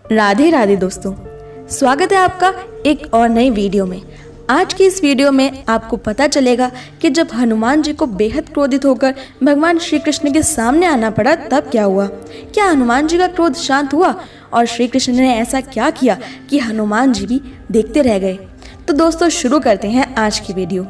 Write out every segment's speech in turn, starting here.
राधे राधे दोस्तों, स्वागत है आपका एक और नई वीडियो में। आज की इस वीडियो में आपको पता चलेगा कि जब हनुमान जी को बेहद क्रोधित होकर भगवान श्री कृष्ण के सामने आना पड़ा तब क्या हुआ। क्या हनुमान जी का क्रोध शांत हुआ और श्री कृष्ण ने ऐसा क्या किया कि हनुमान जी भी देखते रह गए। तो दोस्तों शुरू करते हैं आज की वीडियो।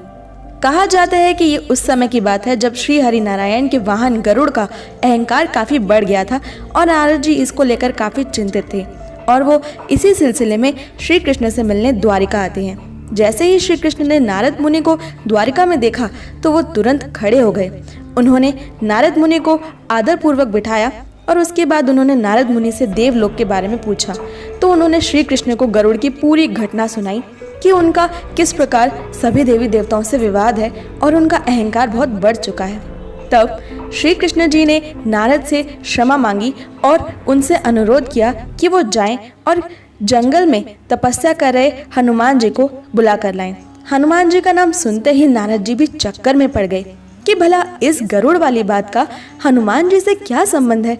कहा जाता है कि ये उस समय की बात है जब श्री हरि नारायण के वाहन गरुड़ का अहंकार काफ़ी बढ़ गया था और नारद जी इसको लेकर काफ़ी चिंतित थे और वो इसी सिलसिले में श्री कृष्ण से मिलने द्वारिका आते हैं। जैसे ही श्री कृष्ण ने नारद मुनि को द्वारिका में देखा तो वो तुरंत खड़े हो गए। उन्होंने नारद मुनि को आदरपूर्वक बिठाया और उसके बाद उन्होंने नारद मुनि से देवलोक के बारे में पूछा। तो उन्होंने श्री कृष्ण को गरुड़ की पूरी घटना सुनाई कि उनका किस प्रकार सभी देवी देवताओं से विवाद है और उनका अहंकार बहुत बढ़ चुका है। तब श्री कृष्ण जी ने नारद से क्षमा मांगी और उनसे अनुरोध किया कि वो जाएं और जंगल में तपस्या कर रहे हनुमान जी को बुला कर लाएं। हनुमान जी का नाम सुनते ही नारद जी भी चक्कर में पड़ गए कि भला इस गरुड़ वाली बात का हनुमान जी से क्या संबंध है।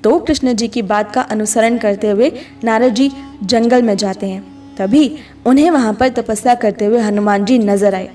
तो कृष्ण जी की बात का अनुसरण करते हुए नारद जी जंगल में जाते हैं। तभी उन्हें वहां पर तपस्या करते हुए हनुमान जी नजर आए।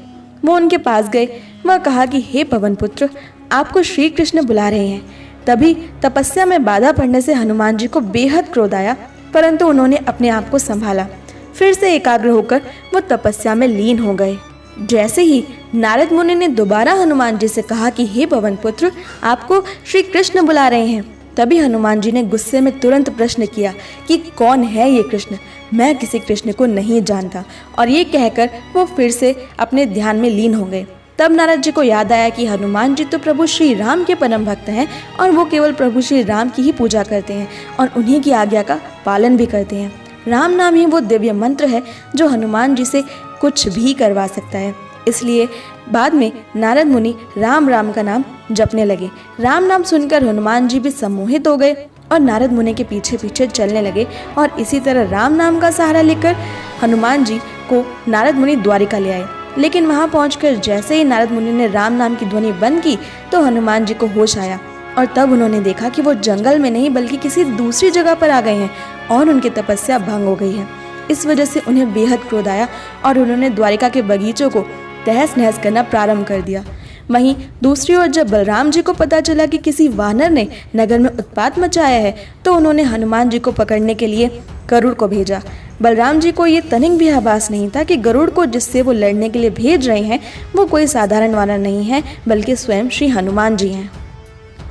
वो उनके पास गए। वह कहा कि हे पवन पुत्र, आपको श्री कृष्ण बुला रहे हैं। तभी तपस्या में बाधा पड़ने से हनुमान जी को बेहद क्रोध आया, परंतु उन्होंने अपने आप को संभाला। फिर से एकाग्र होकर वो तपस्या में लीन हो गए। जैसे ही नारद मुनि ने दोबारा हनुमान जी से कहा कि हे पवन पुत्र, आपको श्री कृष्ण बुला रहे हैं, तभी हनुमान जी ने गुस्से में तुरंत प्रश्न किया कि कौन है ये कृष्ण। मैं किसी कृष्ण को नहीं जानता। और ये कहकर वो फिर से अपने ध्यान में लीन हो गए। तब नारद जी को याद आया कि हनुमान जी तो प्रभु श्री राम के परम भक्त हैं और वो केवल प्रभु श्री राम की ही पूजा करते हैं और उन्हीं की आज्ञा का पालन भी करते हैं। राम नाम ही वो दिव्य मंत्र है जो हनुमान जी से कुछ भी करवा सकता है। इसलिए बाद में नारद मुनि राम राम का नाम जपने लगे। राम नाम सुनकर हनुमान जी भी सम्मोहित हो गए और नारद मुनि के पीछे पीछे चलने लगे और इसी तरह राम नाम का सहारा लेकर हनुमान जी को नारद मुनि द्वारिका ले आए। लेकिन वहां पहुंचकर जैसे ही नारद मुनि ने राम नाम की ध्वनि बंद की तो हनुमान जी को होश आया और तब उन्होंने देखा कि वो जंगल में नहीं बल्कि किसी दूसरी जगह पर आ गए हैं और उनकी तपस्या भंग हो गई है। इस वजह से उन्हें बेहद क्रोध आया और उन्होंने द्वारिका के बगीचों को तहस नहस करना प्रारंभ कर दिया। वहीं दूसरी ओर जब बलराम जी को पता चला कि किसी वानर ने नगर में उत्पात मचाया है तो उन्होंने हनुमान जी को पकड़ने के लिए गरुड़ को भेजा। बलराम जी को ये तनिक भी आभास नहीं था कि गरुड़ को जिससे वो लड़ने के लिए भेज रहे हैं वो कोई साधारण वानर नहीं है बल्कि स्वयं श्री हनुमान जी हैं।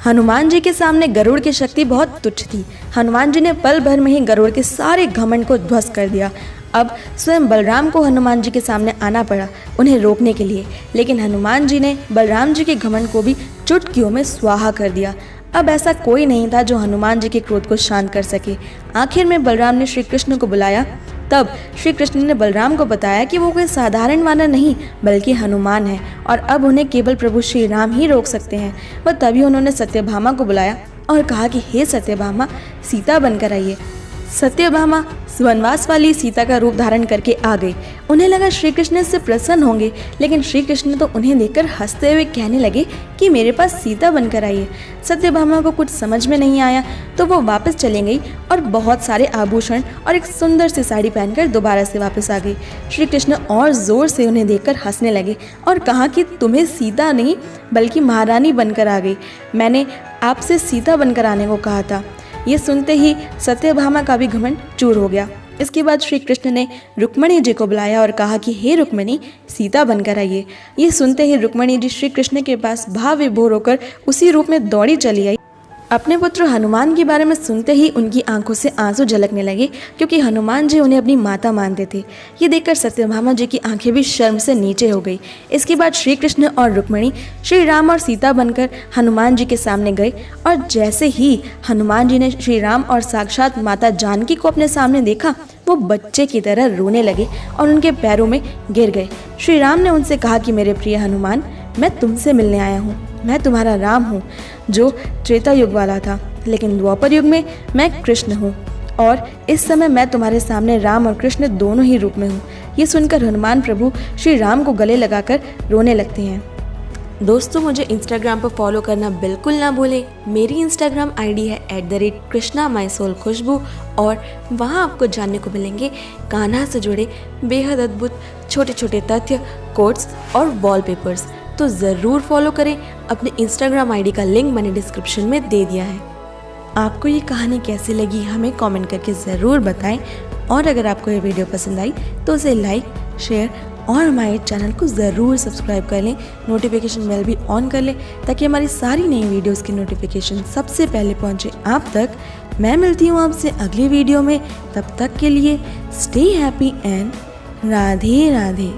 हनुमान जी के सामने गरुड़ की शक्ति बहुत तुच्छ थी। हनुमान जी ने पल भर में ही गरुड़ के सारे घमंड को ध्वस्त कर दिया। अब स्वयं बलराम को हनुमान जी के सामने आना पड़ा उन्हें रोकने के लिए, लेकिन हनुमान जी ने बलराम जी के घमंड को भी चुटकियों में स्वाहा कर दिया। अब ऐसा कोई नहीं था जो हनुमान जी के क्रोध को शांत कर सके। आखिर में बलराम ने श्री कृष्ण को बुलाया। तब श्री कृष्ण ने बलराम को बताया कि वो कोई साधारण वानर नहीं बल्कि हनुमान है और अब उन्हें केवल प्रभु श्री राम ही रोक सकते हैं। वह तभी उन्होंने सत्यभामा को बुलाया और कहा कि हे सत्यभामा, सीता बनकर आइए। सत्यभामा वनवास वाली सीता का रूप धारण करके आ गई। उन्हें लगा श्री कृष्ण इससे प्रसन्न होंगे, लेकिन श्री कृष्ण तो उन्हें देखकर हंसते हुए कहने लगे कि मेरे पास सीता बनकर आई है। सत्यभामा को कुछ समझ में नहीं आया तो वो वापस चली गई और बहुत सारे आभूषण और एक सुंदर सी साड़ी पहनकर दोबारा से वापस आ गई। श्री कृष्ण और जोर से उन्हें देखकर हंसने लगे और कहा कि तुम्हें सीता नहीं बल्कि महारानी बनकर आ गई। मैंने आपसे सीता बनकर आने को कहा था। ये सुनते ही सत्यभामा का भी घमंड चूर हो गया। इसके बाद श्री कृष्ण ने रुक्मणी जी को बुलाया और कहा कि हे रुक्मणी, सीता बनकर आइए। ये सुनते ही रुक्मणी जी श्री कृष्ण के पास भाव विभोर होकर उसी रूप में दौड़ी चली आई। अपने पुत्र हनुमान के बारे में सुनते ही उनकी आंखों से आंसू झलकने लगे क्योंकि हनुमान जी उन्हें अपनी माता मानते थे। ये देखकर सत्यभामा जी की आंखें भी शर्म से नीचे हो गई। इसके बाद श्री कृष्ण और रुक्मणी श्री राम और सीता बनकर हनुमान जी के सामने गए और जैसे ही हनुमान जी ने श्री राम और साक्षात माता जानकी को अपने सामने देखा वो बच्चे की तरह रोने लगे और उनके पैरों में गिर गए। श्री राम ने उनसे कहा कि मेरे प्रिय हनुमान, मैं तुमसे मिलने आया हूँ। मैं तुम्हारा राम हूँ जो त्रेता युग वाला था, लेकिन द्वापर युग में मैं कृष्ण हूँ और इस समय मैं तुम्हारे सामने राम और कृष्ण दोनों ही रूप में हूँ। ये सुनकर हनुमान प्रभु श्री राम को गले लगाकर रोने लगते हैं। दोस्तों मुझे इंस्टाग्राम पर फॉलो करना बिल्कुल ना भूलें। मेरी इंस्टाग्राम आईडी है @कृष्णा_माई_सोल_खुशबू और वहाँ आपको जानने को मिलेंगे कान्हा से जुड़े बेहद अद्भुत छोटे छोटे तथ्य, कोट्स और वॉलपेपर्स। तो ज़रूर फॉलो करें। अपने इंस्टाग्राम आईडी का लिंक मैंने डिस्क्रिप्शन में दे दिया है। आपको ये कहानी कैसी लगी हमें कमेंट करके ज़रूर बताएं और अगर आपको ये वीडियो पसंद आई तो उसे लाइक, शेयर और हमारे चैनल को ज़रूर सब्सक्राइब कर लें। नोटिफिकेशन बेल भी ऑन कर लें ताकि हमारी सारी नई वीडियोस की नोटिफिकेशन सबसे पहले पहुंचे आप तक। मैं मिलती हूँ आपसे अगली वीडियो में। तब तक के लिए stay happy and Radhe Radhe.